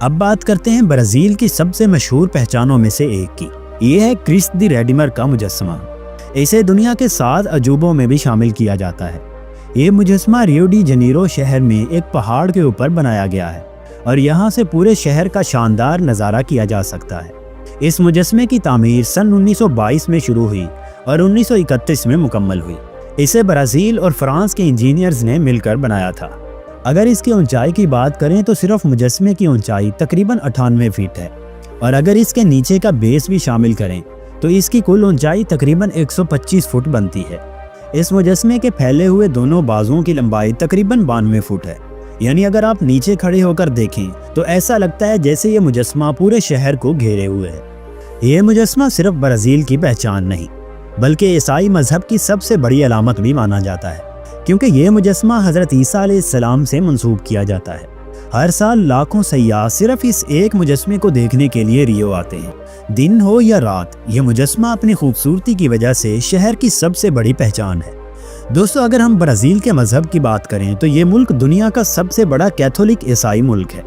اب بات کرتے ہیں برازیل کی سب سے مشہور پہچانوں میں سے ایک کی۔ یہ ہے کرسٹ دی ریڈیمر کا مجسمہ۔ اسے دنیا کے 7 عجوبوں میں بھی شامل کیا جاتا ہے۔ یہ مجسمہ ریو ڈی جنیرو شہر میں ایک پہاڑ کے اوپر بنایا گیا ہے اور یہاں سے پورے شہر کا شاندار نظارہ کیا جا سکتا ہے۔ اس مجسمے کی تعمیر سن 1922 میں شروع ہوئی اور 1931 میں مکمل ہوئی۔ اسے برازیل اور فرانس کے انجینئرز نے مل کر بنایا تھا۔ اگر اس کی اونچائی کی بات کریں تو صرف مجسمے کی اونچائی تقریباً 98 فٹ ہے، اور اگر اس کے نیچے کا بیس بھی شامل کریں تو اس کی کل اونچائی تقریباً 125 فٹ بنتی ہے۔ اس مجسمے کے پھیلے ہوئے دونوں بازوؤں کی لمبائی تقریباً 92 فٹ ہے، یعنی اگر آپ نیچے کھڑے ہو کر دیکھیں تو ایسا لگتا ہے جیسے یہ مجسمہ پورے شہر کو گھیرے ہوئے ہے۔ یہ مجسمہ صرف برازیل کی پہچان نہیں بلکہ عیسائی مذہب کی سب سے بڑی علامت بھی مانا جاتا ہے، کیونکہ یہ مجسمہ حضرت عیسیٰ علیہ السلام سے منسوب کیا جاتا ہے۔ ہر سال لاکھوں سیاح صرف اس ایک مجسمے کو دیکھنے کے لیے ریو آتے ہیں۔ دن ہو یا رات، یہ مجسمہ اپنی خوبصورتی کی وجہ سے شہر کی سب سے بڑی پہچان ہے۔ دوستو، اگر ہم برازیل کے مذہب کی بات کریں تو یہ ملک دنیا کا سب سے بڑا کیتھولک عیسائی ملک ہے۔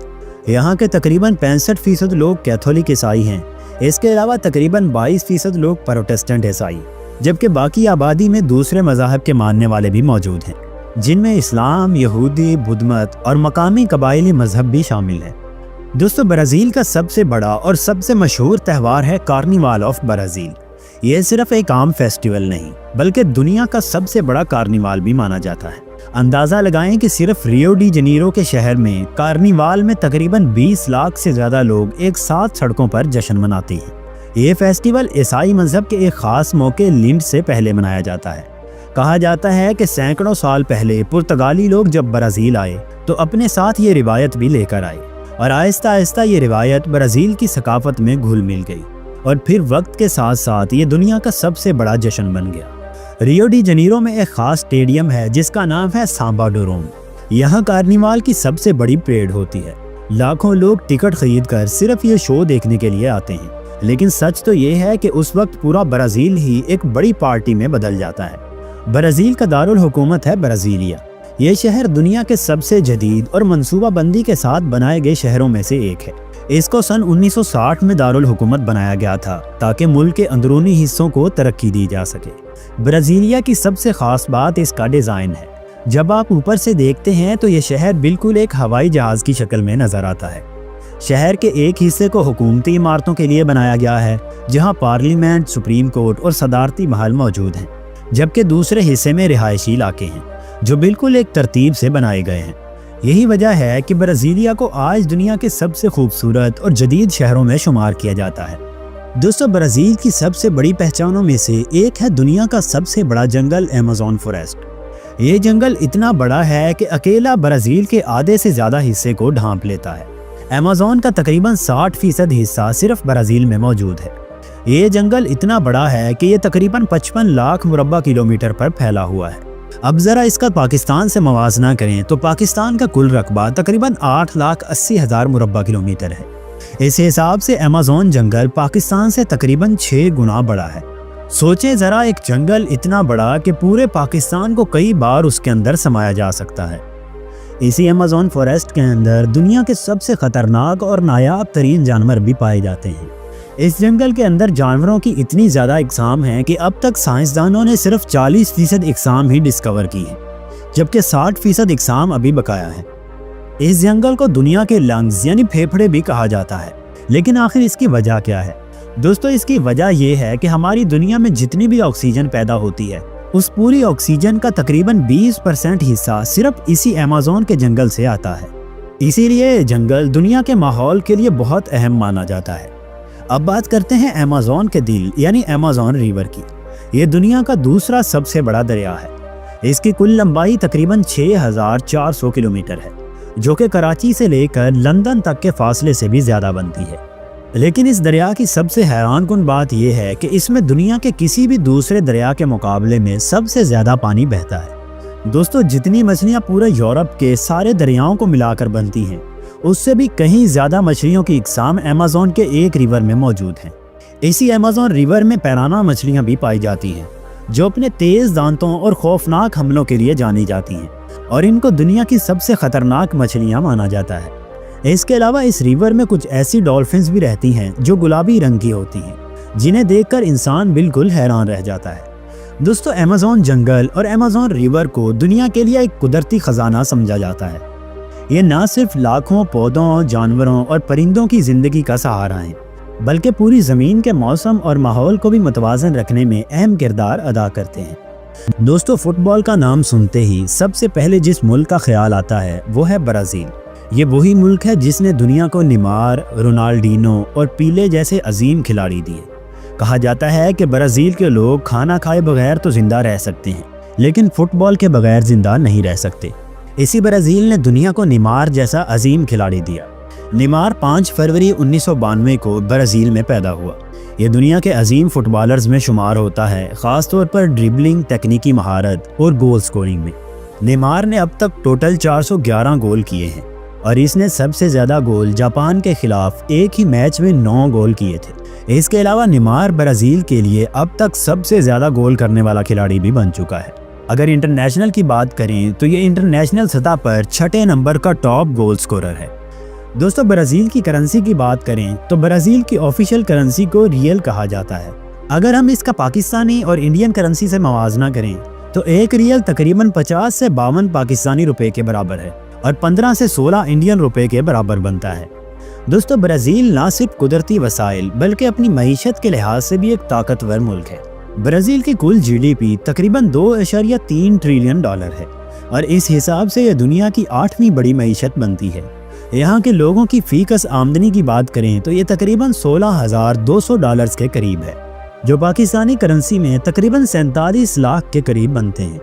یہاں کے تقریباً 65% لوگ کیتھولک عیسائی ہیں۔ اس کے علاوہ تقریباً 22% لوگ پروٹسٹنٹ عیسائی، جبکہ باقی آبادی میں دوسرے مذاہب کے ماننے والے بھی موجود ہیں، جن میں اسلام، یہودی، بدھ مت اور مقامی قبائلی مذہب بھی شامل ہیں۔ دوستو، برازیل کا سب سے بڑا اور سب سے مشہور تہوار ہے کارنیوال آف برازیل۔ یہ صرف ایک عام فیسٹیول نہیں بلکہ دنیا کا سب سے بڑا کارنیوال بھی مانا جاتا ہے۔ اندازہ لگائیں کہ صرف ریو ڈی جنیرو کے شہر میں کارنیوال میں تقریباً 20 لاکھ سے زیادہ لوگ ایک ساتھ سڑکوں پر جشن مناتے ہیں۔ یہ فیسٹیول عیسائی مذہب کے ایک خاص موقع لینٹ سے پہلے منایا جاتا ہے۔ کہا جاتا ہے کہ سینکڑوں سال پہلے پرتگالی لوگ جب برازیل آئے تو اپنے ساتھ یہ روایت بھی لے کر آئے، اور آہستہ آہستہ یہ روایت برازیل کی ثقافت میں گھل مل گئی، اور پھر وقت کے ساتھ ساتھ یہ دنیا کا سب سے بڑا جشن بن گیا۔ ریو ڈی جنیرو میں ایک خاص اسٹیڈیم ہے جس کا نام ہے سامبا ڈوروم۔ یہاں کارنیوال کی سب سے بڑی پریڈ ہوتی ہے۔ لاکھوں لوگ ٹکٹ خرید کر صرف یہ شو دیکھنے کے لیے آتے ہیں، لیکن سچ تو یہ ہے کہ اس وقت پورا برازیل ہی ایک بڑی پارٹی میں بدل جاتا ہے۔ برازیل کا دارالحکومت ہے برازیلیا۔ یہ شہر دنیا کے سب سے جدید اور منصوبہ بندی کے ساتھ بنائے گئے شہروں میں سے ایک ہے۔ اس کو سن 1960 میں دارالحکومت بنایا گیا تھا تاکہ ملک کے اندرونی حصوں کو ترقی دی جا سکے۔ برازیلیا کی سب سے خاص بات اس کا ڈیزائن ہے۔ جب آپ اوپر سے دیکھتے ہیں تو یہ شہر بالکل ایک ہوائی جہاز کی شکل میں نظر آتا ہے۔ شہر کے ایک حصے کو حکومتی عمارتوں کے لیے بنایا گیا ہے، جہاں پارلیمنٹ، سپریم کورٹ اور صدارتی محل موجود ہیں، جبکہ دوسرے حصے میں رہائشی علاقے ہیں جو بالکل ایک ترتیب سے بنائے گئے ہیں۔ یہی وجہ ہے کہ برازیلیا کو آج دنیا کے سب سے خوبصورت اور جدید شہروں میں شمار کیا جاتا ہے۔ دوستو، برازیل کی سب سے بڑی پہچانوں میں سے ایک ہے دنیا کا سب سے بڑا جنگل ایمیزون فوریسٹ۔ یہ جنگل اتنا بڑا ہے کہ اکیلا برازیل کے آدھے سے زیادہ حصے کو ڈھانپ لیتا ہے۔ ایمیزون کا تقریباً 60% حصہ صرف برازیل میں موجود ہے۔ یہ جنگل اتنا بڑا ہے کہ یہ تقریباً 55 لاکھ مربع کلومیٹر پر پھیلا ہوا ہے۔ اب ذرا اس کا پاکستان سے موازنہ کریں تو پاکستان کا کل رقبہ تقریباً 8,80,000 مربع کلومیٹر ہے۔ اس حساب سے ایمیزون جنگل پاکستان سے تقریباً 6 گنا بڑا ہے۔ سوچیں ذرا، ایک جنگل اتنا بڑا کہ پورے پاکستان کو کئی بار اس کے اندر سمایا جا سکتا ہے۔ اسی ایمیزون فوریسٹ کے اندر دنیا کے سب سے خطرناک اور نایاب ترین جانور بھی پائے جاتے ہیں۔ اس جنگل کے اندر جانوروں کی اتنی زیادہ اقسام ہیں کہ اب تک سائنسدانوں نے صرف 40% اقسام ہی ڈسکور کی ہیں، جبکہ 60% اقسام ابھی بقایا ہیں۔ اس جنگل کو دنیا کے لنگز یعنی پھیپھڑے بھی کہا جاتا ہے، لیکن آخر اس کی وجہ کیا ہے؟ دوستو، اس کی وجہ یہ ہے کہ ہماری دنیا میں جتنی بھی آکسیجن پیدا ہوتی ہے، اس پوری آکسیجن کا تقریباً 20% حصہ صرف اسی ایمیزون کے جنگل سے آتا ہے۔ اسی لیے یہ جنگل دنیا کے ماحول کے لیے بہت اہم مانا جاتا ہے۔ اب بات کرتے ہیں ایمیزون کے دل یعنی ایمیزون ریور کی۔ یہ دنیا کا دوسرا سب سے بڑا دریا ہے۔ اس کی کل لمبائی تقریباً 6,400 کلومیٹر ہے، جو کہ کراچی سے لے کر لندن تک کے فاصلے سے بھی زیادہ بنتی ہے۔ لیکن اس دریا کی سب سے حیران کن بات یہ ہے کہ اس میں دنیا کے کسی بھی دوسرے دریا کے مقابلے میں سب سے زیادہ پانی بہتا ہے۔ دوستو، جتنی مچھلیاں پورے یورپ کے سارے دریاؤں کو ملا کر بنتی ہیں، اس سے بھی کہیں زیادہ مچھلیوں کی اقسام ایمیزون کے ایک ریور میں موجود ہیں۔ اسی ایمیزون ریور میں پیرانا مچھلیاں بھی پائی جاتی ہیں، جو اپنے تیز دانتوں اور خوفناک حملوں کے لیے جانی جاتی ہیں، اور ان کو دنیا کی سب سے خطرناک مچھلیاں مانا جاتا ہے۔ اس کے علاوہ اس ریور میں کچھ ایسی ڈولفنز بھی رہتی ہیں جو گلابی رنگ کی ہوتی ہیں، جنہیں دیکھ کر انسان بالکل حیران رہ جاتا ہے۔ دوستو، ایمیزون جنگل اور ایمیزون ریور کو دنیا کے لیے ایک قدرتی خزانہ سمجھا جاتا ہے۔ یہ نہ صرف لاکھوں پودوں، جانوروں اور پرندوں کی زندگی کا سہارا ہے، بلکہ پوری زمین کے موسم اور ماحول کو بھی متوازن رکھنے میں اہم کردار ادا کرتے ہیں۔ دوستو، فٹ بال کا نام سنتے ہی سب سے پہلے جس ملک کا خیال آتا ہے وہ ہے برازیل۔ یہ وہی ملک ہے جس نے دنیا کو نیمار، رونالڈینو اور پیلے جیسے عظیم کھلاڑی دیے۔ کہا جاتا ہے کہ برازیل کے لوگ کھانا کھائے بغیر تو زندہ رہ سکتے ہیں، لیکن فٹ بال کے بغیر زندہ نہیں رہ سکتے۔ اسی برازیل نے دنیا کو نیمار جیسا عظیم کھلاڑی دیا۔ نیمار 5 فروری 1992 کو برازیل میں پیدا ہوا۔ یہ دنیا کے عظیم فٹ بالرز میں شمار ہوتا ہے، خاص طور پر ڈریبلنگ، تکنیکی مہارت اور گول سکورنگ میں۔ نیمار نے اب تک ٹوٹل 411 گول کیے ہیں، اور اس نے سب سے زیادہ گول جاپان کے خلاف ایک ہی میچ میں 9 گول کیے تھے۔ اس کے علاوہ نیمار برازیل کے لیے اب تک سب سے زیادہ گول کرنے والا کھلاڑی بھی بن چکا ہے۔ اگر انٹرنیشنل کی بات کریں تو یہ انٹرنیشنل سطح پر 6 نمبر کا ٹاپ گول سکورر ہے۔ دوستو، برازیل کی کرنسی کی بات کریں تو برازیل کی آفیشیل کرنسی کو ریل کہا جاتا ہے۔ اگر ہم اس کا پاکستانی اور انڈین کرنسی سے موازنہ کریں تو ایک ریل تقریباً 50 سے 52 پاکستانی روپے کے برابر ہے اور 15 سے 16 انڈین روپے کے برابر بنتا ہے۔ دوستو، برازیل نہ صرف قدرتی وسائل بلکہ اپنی معیشت کے لحاظ سے بھی ایک طاقتور ملک ہے۔ برازیل کی کل جی ڈی پی تقریباً $2.3 ٹریلین ہے، اور اس حساب سے یہ دنیا کی 8ویں بڑی معیشت بنتی ہے۔ یہاں کے لوگوں کی فی کس آمدنی کی بات کریں تو یہ تقریباً $16,200 کے قریب ہے، جو پاکستانی کرنسی میں تقریباً 47 لاکھ کے قریب بنتے ہیں۔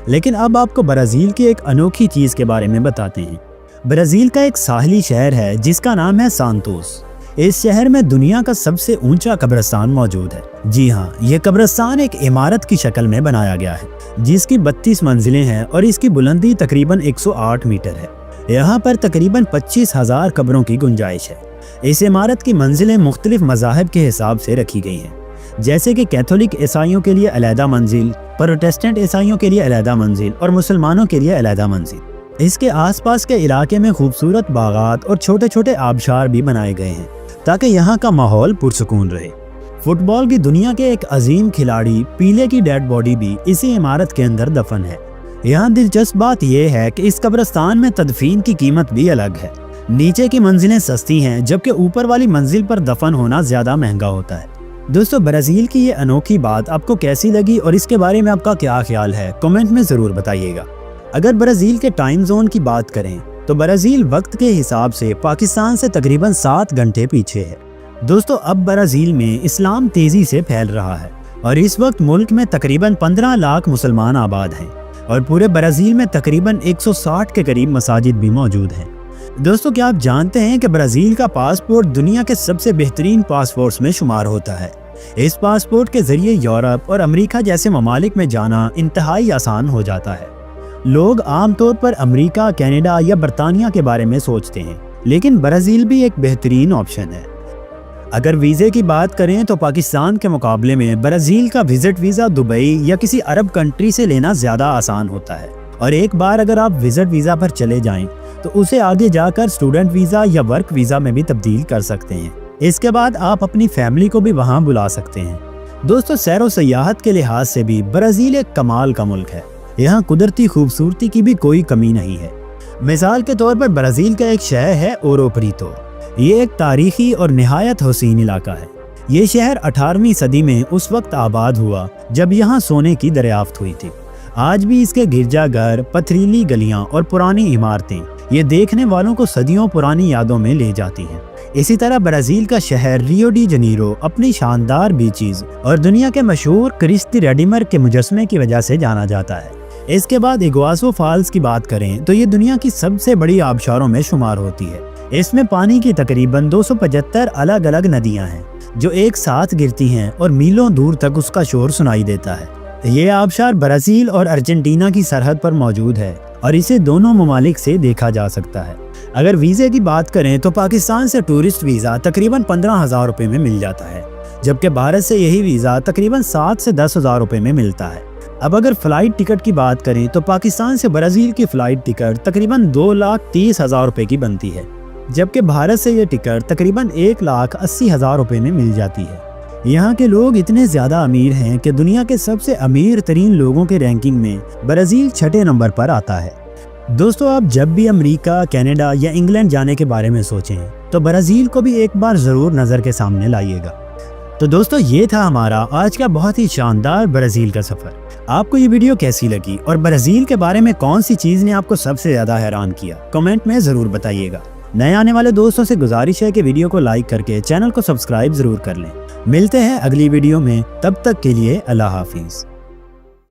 لیکن اب آپ کو برازیل کی ایک انوکھی چیز کے بارے میں بتاتے ہیں۔ برازیل کا ایک ساحلی شہر ہے جس کا نام ہے سانتوس۔ اس شہر میں دنیا کا سب سے اونچا قبرستان موجود ہے۔ جی ہاں، یہ قبرستان ایک عمارت کی شکل میں بنایا گیا ہے، جس کی 32 منزلیں ہیں اور اس کی بلندی تقریباً 108 میٹر ہے۔ یہاں پر تقریباً 25,000 قبروں کی گنجائش ہے۔ اس عمارت کی منزلیں مختلف مذاہب کے حساب سے رکھی گئی ہیں، جیسے کہ کیتھولک عیسائیوں کے لیے علیحدہ منزل، پروٹسٹنٹ عیسائیوں کے لیے علیحدہ منزل اور مسلمانوں کے لیے علیحدہ منزل۔ اس کے آس پاس کے علاقے میں خوبصورت باغات اور چھوٹے چھوٹے آبشار بھی بنائے گئے ہیں تاکہ یہاں کا ماحول پرسکون رہے۔ فٹ بال کی دنیا کے ایک عظیم کھلاڑی پیلے کی ڈیڈ باڈی بھی اسی عمارت کے اندر دفن ہے۔ یہاں دلچسپ بات یہ ہے کہ اس قبرستان میں تدفین کی قیمت بھی الگ ہے۔ نیچے کی منزلیں سستی ہیں، جبکہ اوپر والی منزل پر دفن ہونا زیادہ مہنگا ہوتا ہے۔ دوستو، برازیل کی یہ انوکھی بات آپ کو کیسی لگی اور اس کے بارے میں آپ کا کیا خیال ہے؟ کمنٹ میں ضرور بتائیے گا۔ اگر برازیل کے ٹائم زون کی بات کریں تو برازیل وقت کے حساب سے پاکستان سے تقریباً 7 گھنٹے پیچھے ہے۔ دوستو، اب برازیل میں اسلام تیزی سے پھیل رہا ہے اور اس وقت ملک میں تقریباً 15 لاکھ مسلمان آباد ہیں، اور پورے برازیل میں تقریباً 160 کے قریب مساجد بھی موجود ہیں۔ دوستو، کیا آپ جانتے ہیں کہ برازیل کا پاسپورٹ دنیا کے سب سے بہترین پاسپورٹس میں شمار ہوتا ہے؟ اس پاسپورٹ کے ذریعے یورپ اور امریکہ جیسے ممالک میں جانا انتہائی آسان ہو جاتا ہے۔ لوگ عام طور پر امریکہ، کینیڈا یا برطانیہ کے بارے میں سوچتے ہیں، لیکن برازیل بھی ایک بہترین آپشن ہے۔ اگر ویزے کی بات کریں تو پاکستان کے مقابلے میں برازیل کا وزٹ ویزا دبئی یا کسی عرب کنٹری سے لینا زیادہ آسان ہوتا ہے، اور ایک بار اگر آپ وزٹ ویزا پر چلے جائیں تو اسے آگے جا کر اسٹوڈنٹ ویزا یا ورک ویزا میں بھی تبدیل کر سکتے ہیں۔ اس کے بعد آپ اپنی فیملی کو بھی وہاں بلا سکتے ہیں۔ دوستو، سیر و سیاحت کے لحاظ سے بھی برازیل ایک کمال کا ملک ہے۔ یہاں قدرتی خوبصورتی کی بھی کوئی کمی نہیں ہے۔ مثال کے طور پر برازیل کا ایک شہر ہے اورو پریتو۔ یہ ایک تاریخی اور نہایت حسین علاقہ ہے۔ یہ شہر 18ویں صدی میں اس وقت آباد ہوا جب یہاں سونے کی دریافت ہوئی تھی۔ آج بھی اس کے گرجا گھر، پتھریلی گلیاں اور پرانی عمارتیں یہ دیکھنے والوں کو صدیوں پرانی یادوں میں لے جاتی ہیں۔ اسی طرح برازیل کا شہر ریو ڈی جنیرو اپنی شاندار بیچز اور دنیا کے مشہور کرسٹی ریڈیمر کے مجسمے کی وجہ سے جانا جاتا ہے۔ اس کے بعد ایگواسو فالز کی بات کریں تو یہ دنیا کی سب سے بڑی آبشاروں میں شمار ہوتی ہے۔ اس میں پانی کی تقریباً 275 الگ الگ ندیاں ہیں جو ایک ساتھ گرتی ہیں اور میلوں دور تک اس کا شور سنائی دیتا ہے۔ یہ آبشار برازیل اور ارجنٹینا کی سرحد پر موجود ہے اور اسے دونوں ممالک سے دیکھا جا سکتا ہے۔ اگر ویزے کی بات کریں تو پاکستان سے ٹورسٹ ویزا تقریباً 15,000 روپے میں مل جاتا ہے، جبکہ بھارت سے یہی ویزا تقریباً 7 سے 10,000 روپے میں ملتا ہے۔ اب اگر فلائٹ ٹکٹ کی بات کریں تو پاکستان سے برازیل کی فلائٹ ٹکٹ تقریباً 2,30,000 روپے کی بنتی ہے۔ جبکہ بھارت سے یہ ٹکٹ تقریباً 1,80,000 روپے میں مل جاتی ہے۔ یہاں کے لوگ اتنے زیادہ امیر ہیں کہ دنیا کے سب سے امیر ترین لوگوں کے رینکنگ میں برازیل 6 نمبر پر آتا ہے۔ دوستو آپ جب بھی امریکہ، کینیڈا یا انگلینڈ جانے کے بارے میں سوچیں تو برازیل کو بھی ایک بار ضرور نظر کے سامنے لائیے گا۔ تو دوستو یہ تھا ہمارا آج کا بہت ہی شاندار برازیل کا سفر۔ آپ کو یہ ویڈیو کیسی لگی اور برازیل کے بارے میں کون سی چیز نے آپ کو سب سے زیادہ حیران کیا، کمنٹ میں ضرور بتائیے گا۔ نئے آنے والے دوستوں سے گزارش ہے کہ ویڈیو کو لائک کر کے چینل کو سبسکرائب ضرور کر لیں۔ ملتے ہیں اگلی ویڈیو میں، تب تک کے لیے اللہ حافظ۔